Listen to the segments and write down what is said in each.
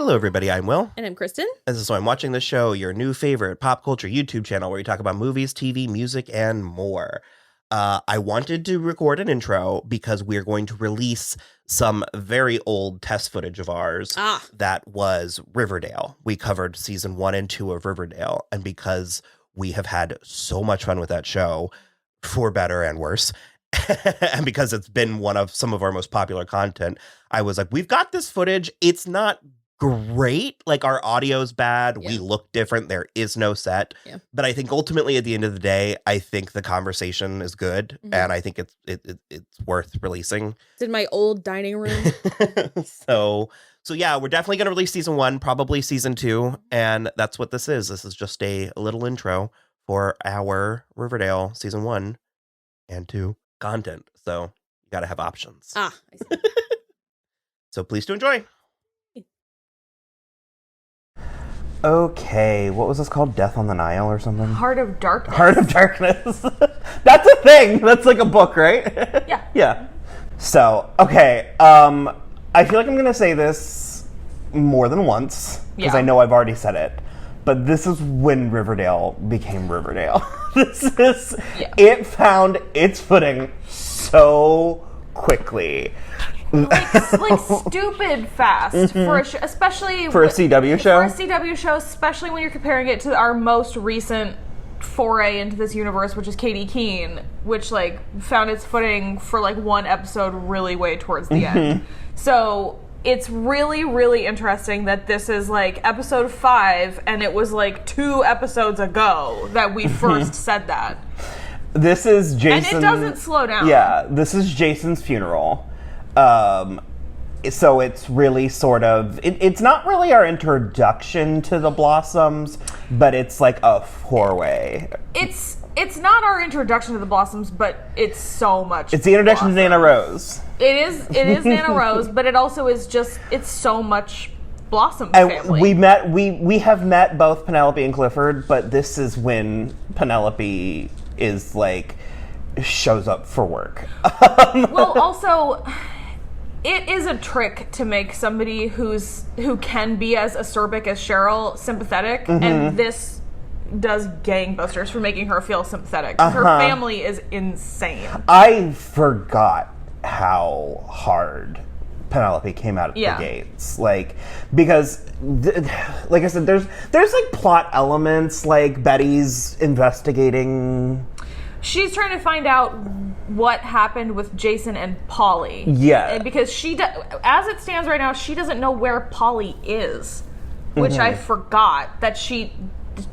Hello, everybody. I'm Will. And I'm Kristen. This is So I'm Watching the Show, your new favorite pop culture YouTube channel where we talk about movies, TV, music, and more. I wanted to record an intro because we're going to release some very old test footage of ours that was Riverdale. We covered season 1 and 2 of Riverdale, and because we have had so much fun with that show, for better and worse, and because it's been one of some of our most popular content, I was like, we've got this footage. It's not great. Like, our audio's bad. Yeah. We look different. There is no set. Yeah. But I think ultimately at the end of the day, I think the conversation is good. Mm-hmm. And I think it's worth releasing. It's in my old dining room. So yeah, we're definitely going to release season 1, probably season 2. And that's what this is. This is just a little intro for our Riverdale season 1 and 2 content. So you got to have options. I see. So please do enjoy. Okay, what was this called? Death on the Nile or something? Heart of Darkness. Heart of Darkness. That's a thing. That's like a book, right? Yeah. Yeah. So, okay. I feel like I'm going to say this more than once because I know I've already said it. But this is when Riverdale became Riverdale. It found its footing so quickly. like stupid fast for especially for a CW show. For a CW show, especially when you're comparing it to our most recent foray into this universe, which is Katie Keene, which like found its footing for like one episode really way towards the end. So it's really, really interesting that this is like episode 5, and it was like 2 episodes ago that we first said that. This is Jason, and it doesn't slow down. Yeah, this is Jason's funeral. So it's really sort of, it's not really our introduction to the Blossoms, but it's like a four-way. It's not our introduction to the Blossoms, but it's so much. It's the introduction to Nana Rose. It is Nana Rose, but it also is just, it's so much Blossom family. We have met both Penelope and Clifford, but this is when Penelope is like, shows up for work. Well, also, it is a trick to make somebody who can be as acerbic as Cheryl sympathetic, and this does gangbusters for making her feel sympathetic. Her family is insane. I forgot how hard Penelope came out of the gates, like, because like I said, there's like plot elements, like Betty's investigating. She's trying to find out what happened with Jason and Polly. Yeah. Because as it stands right now, she doesn't know where Polly is, which I forgot that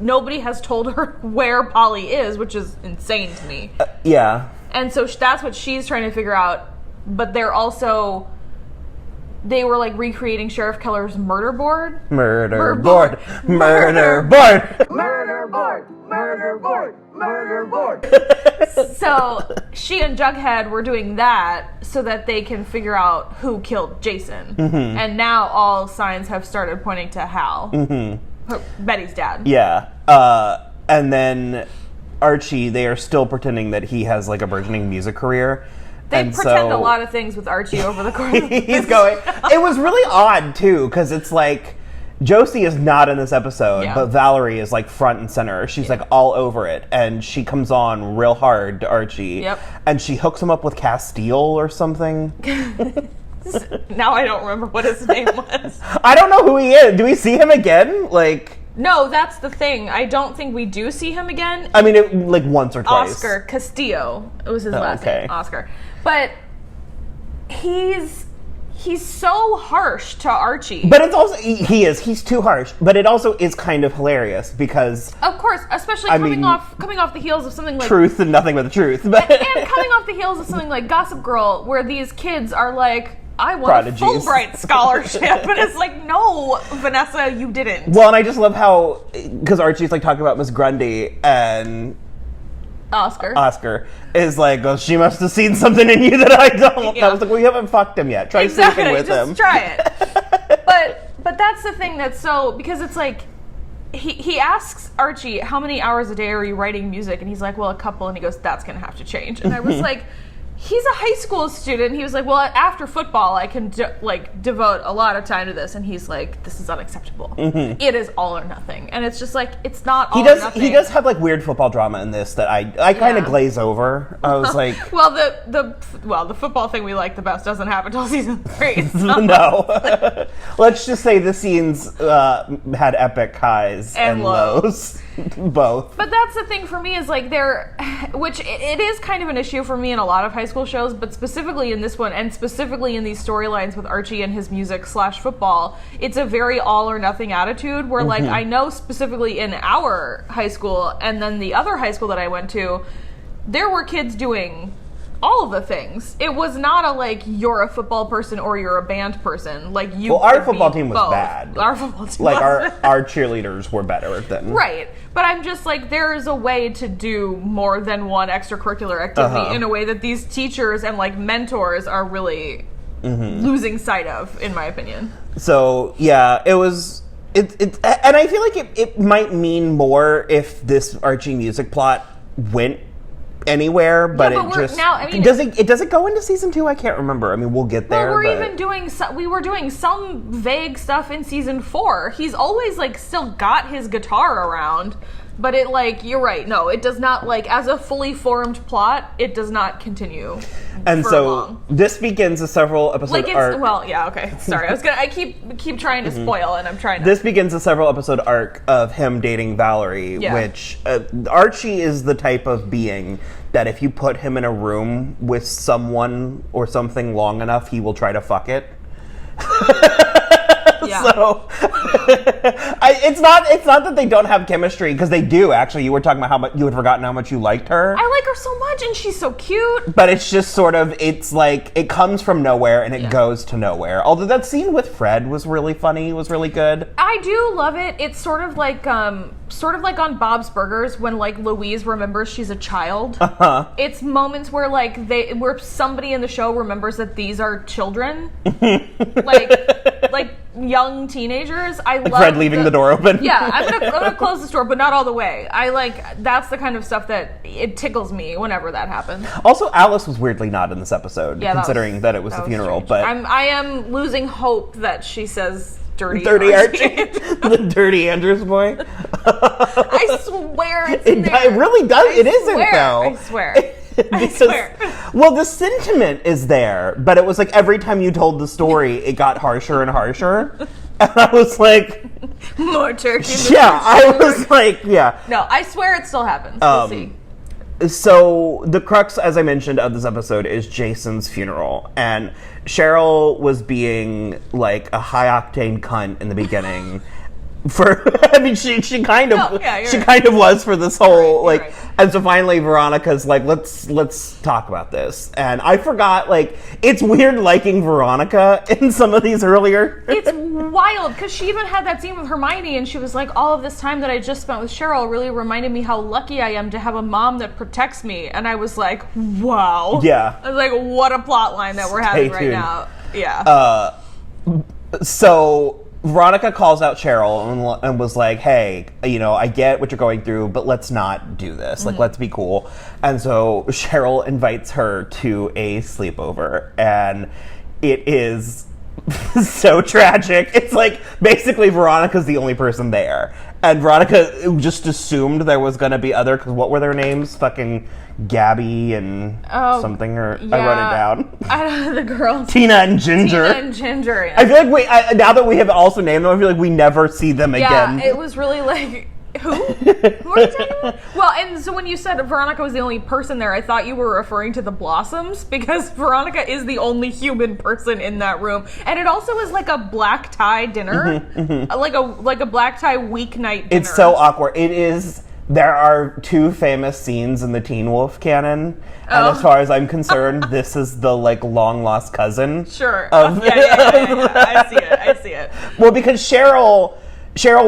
nobody has told her where Polly is, which is insane to me. Yeah. And so that's what she's trying to figure out. But they were like recreating Sheriff Keller's murder board. Murder board. Murder board. Murder board. Murder board. Murder board. So she and Jughead were doing that so that they can figure out who killed Jason. And now all signs have started pointing to Hal, Betty's dad. Yeah. And then Archie, they are still pretending that he has like a burgeoning music career. They pretend a lot of things with Archie over the course of he's going. It was really odd, too, because it's like, Josie is not in this episode, but Valerie is like front and center. She's like all over it, and she comes on real hard to Archie. And she hooks him up with Castile or something. Now I don't remember what his name was. I don't know who he is. Do we see him again? Like... No, that's the thing. I don't think we do see him again. I mean, like once or twice. Oscar Castillo. It was his last name. Oscar. But he's so harsh to Archie. But it's also, he's too harsh, but it also is kind of hilarious because... Of course, especially coming off the heels of something like... Truth and nothing but the truth. And coming off the heels of something like Gossip Girl, where these kids are like, I want a Fulbright scholarship. And it's like, no, Vanessa, you didn't. Well, and I just love how, because Archie's like talking about Miss Grundy, and... Oscar is like, well, she must have seen something in you that I don't. I was like, well, you haven't fucked him yet. Try sleeping with him. Just try it. But that's the thing that's so, because it's like, he asks Archie, how many hours a day are you writing music? And he's like, well, a couple. And he goes, that's going to have to change. And I was like, he's a high school student. He was like, well, after football, I can devote a lot of time to this. And he's like, this is unacceptable. It is all or nothing. And it's just like, it's not all or nothing. He does have like weird football drama in this that I kind of glaze over. I was like, well, the football thing we like the best doesn't happen until season 3. So. No. Let's just say the scenes had epic highs and lows. Both. But that's the thing for me is like which it is kind of an issue for me in a lot of high school shows, but specifically in this one and specifically in these storylines with Archie and his music / football, it's a very all or nothing attitude where like I know specifically in our high school and then the other high school that I went to, there were kids doing all of the things. It was not a like you're a football person or you're a band person. Like you. Well, our football team was both. bad. Our football team, like was our cheerleaders were better than. Right, but I'm just like there is a way to do more than one extracurricular activity in a way that these teachers and like mentors are really losing sight of, in my opinion. So yeah, it was. It and I feel like it might mean more if this Archie music plot went anywhere, but yeah, it just now, I mean, does it go into season 2? I can't remember. I mean, we'll get there. Well, we were doing some vague stuff in season 4. He's always like still got his guitar around, but it like you're right. No, it does not like as a fully formed plot. It does not continue. And for so long. this begins a several episode like it's arc. well, yeah, okay. Sorry, I keep trying to spoil, and I'm trying. This begins a several episode arc of him dating Valerie, which Archie is the type of being that if you put him in a room with someone or something long enough, he will try to fuck it. Yeah. So it's not that they don't have chemistry, because they do actually. You were talking about how much you had forgotten how much you liked her. I like her so much, and she's so cute. But it's just sort of, it's like it comes from nowhere and it goes to nowhere. Although that scene with Fred was really funny, was really good. I do love it. It's sort of like on Bob's Burgers when like Louise remembers she's a child. It's moments where where somebody in the show remembers that these are children, like young teenagers. I love Fred leaving the door open. Yeah, I'm gonna close this door, but not all the way. That's the kind of stuff that it tickles me whenever that happens. Also, Alice was weirdly not in this episode, considering that it was the funeral. Strange. But I am losing hope that she says dirty Archie. The dirty Andrews boy. I swear it's in there. It really does. It isn't though. I swear. I swear. Well, the sentiment is there, but it was like every time you told the story, it got harsher and harsher. And I was like, more turkey. Yeah, I was like, yeah. No, I swear it still happens. We'll see. So the crux, as I mentioned, of this episode is Jason's funeral, and Cheryl was being like a high octane cunt in the beginning. I mean, she kind of kind of was for this whole right. And so finally Veronica's like, let's talk about this, and I forgot, like, it's weird liking Veronica in some of these earlier. It's wild because she even had that scene with Hermione, and she was like, all of this time that I just spent with Cheryl really reminded me how lucky I am to have a mom that protects me, and I was like, wow. Yeah. I was like, what a plot line that we're having right now. Yeah. So Veronica calls out Cheryl and was like, hey, I get what you're going through, but let's not do this. Like, let's be cool. And so Cheryl invites her to a sleepover, and it is so tragic. It's like, basically Veronica's the only person there. And Veronica just assumed there was going to be other, because what were their names? Fucking Gabby and something, or I wrote it down. I don't know, the girls. Tina and Ginger. Yeah. I feel like now that we have also named them, I feel like we never see them again. Yeah, it was really like, who? Who are you talking about? Well, and so when you said Veronica was the only person there, I thought you were referring to the Blossoms, because Veronica is the only human person in that room. And it also is like a black tie dinner. Like a black tie weeknight dinner. It's so awkward. It is. There are two famous scenes in the Teen Wolf canon, and as far as I'm concerned, this is the like long lost cousin. Sure. Of I see it. Well, because Cheryl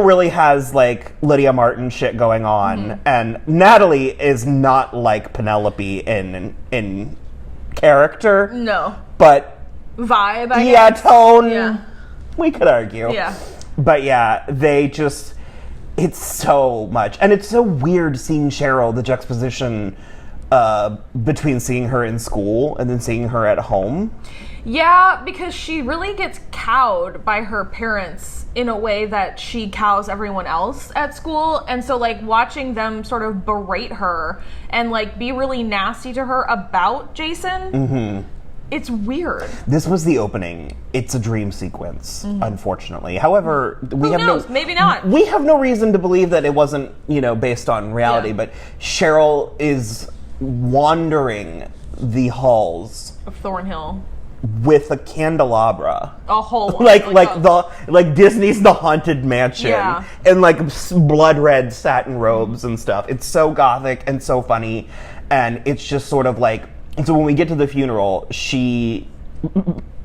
really has like Lydia Martin shit going on, and Natalie is not like Penelope in character. No. But vibe, I guess. Tone. Yeah. We could argue. Yeah. But yeah, they just. It's so much. And it's so weird seeing Cheryl, the juxtaposition between seeing her in school and then seeing her at home. Yeah, because she really gets cowed by her parents in a way that she cows everyone else at school. And so, like, watching them sort of berate her and, like, be really nasty to her about Jason, it's weird. This was the opening. It's a dream sequence, unfortunately. However, we Who have knows? Maybe not. We have no reason to believe that it wasn't, based on reality, Yeah. but Cheryl is wandering the halls Of Thornhill. with a candelabra. A whole one. like Disney's The Haunted Mansion. Yeah. And like blood red satin robes and stuff. It's so gothic and so funny. And it's just sort of like, so when we get to the funeral,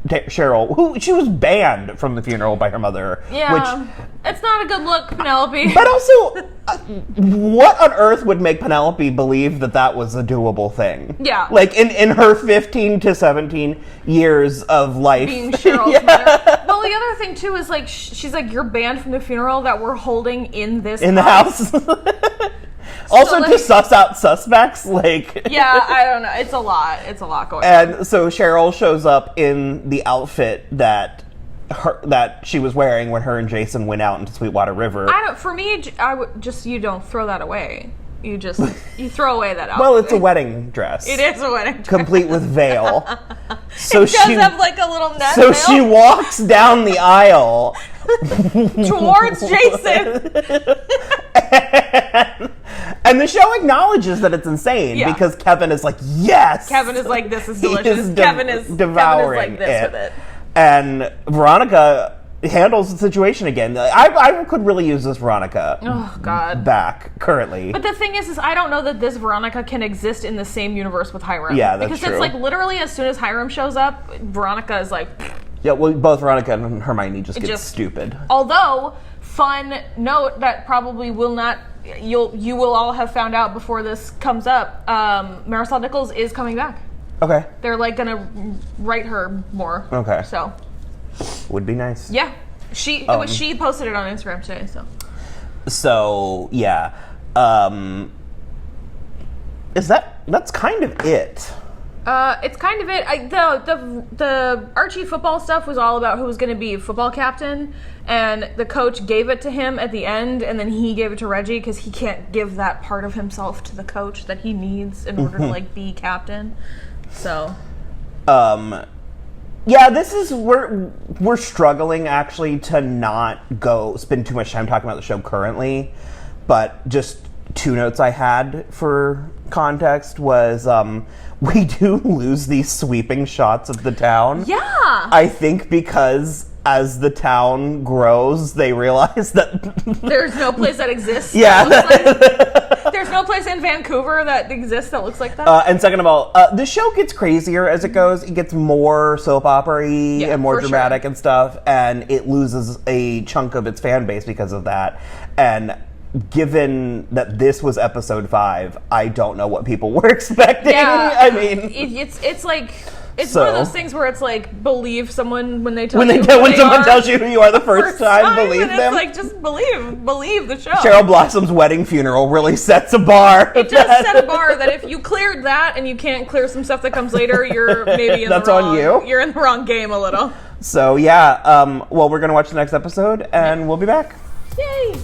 Cheryl, who she was banned from the funeral by her mother. Yeah. Which, it's not a good look, Penelope. but also, what on earth would make Penelope believe that that was a doable thing? Yeah. Like, in her 15 to 17 years of life. Being Cheryl's mother. Well, the other thing, too, is, like, she's like, you're banned from the funeral that we're holding in this In the house. Also, like, to suss out suspects, like... Yeah, I don't know. It's a lot. It's a lot going on. And so Cheryl shows up in the outfit that she was wearing when her and Jason went out into Sweetwater River. For me, I would just, you don't throw that away. You throw away that outfit. Well, it's a wedding dress. It is a wedding dress. Complete with veil. So It does have, like, a little net So veil she walks down the aisle. towards Jason. And the show acknowledges that it's insane because Kevin is like, yes! Kevin is like, this is He delicious. Kevin is devouring like this with it. And Veronica handles the situation again. I could really use this Veronica Oh, God. back currently. But the thing is I don't know that this Veronica can exist in the same universe with Hiram. Yeah, that's because true. it's like literally as soon as Hiram shows up, Veronica is like... Yeah, well, both Veronica and Hermione just get stupid. Although, fun note that probably will not... You will all have found out before this comes up. Marisol Nichols is coming back. Okay. They're like gonna write her more. Okay. So Would be nice. yeah, she posted it on Instagram today. So yeah, that's kind of it. It's kind of it. The Archie football stuff was all about who was going to be football captain, and the coach gave it to him at the end, and then he gave it to Reggie because he can't give that part of himself to the coach that he needs in order to like be captain. So, yeah, this is we're struggling actually to not spend too much time talking about the show currently, but just two notes I had for context was we do lose these sweeping shots of the town. yeah. I think because as the town grows, they realize that There's no place that exists. Yeah. that looks like, there's no place in Vancouver that exists that looks like that. and second of all, the show gets crazier as it goes. It gets more soap opera-y and more for dramatic sure. and stuff, and it loses a chunk of its fan base because of that. And given that this was episode 5, I don't know what people were expecting. Yeah. I mean, it's like it's So- one of those things where it's like believe someone when they tell when you when someone are tells you who you are the first time, believe and them. It's like just believe the show. Cheryl Blossom's wedding funeral really sets a bar. It does set a bar that if you cleared that and you can't clear some stuff that comes later, you're maybe in That's the wrong. on you. You're in the wrong game a little. So yeah, well, we're gonna watch the next episode, and we'll be back. Yay!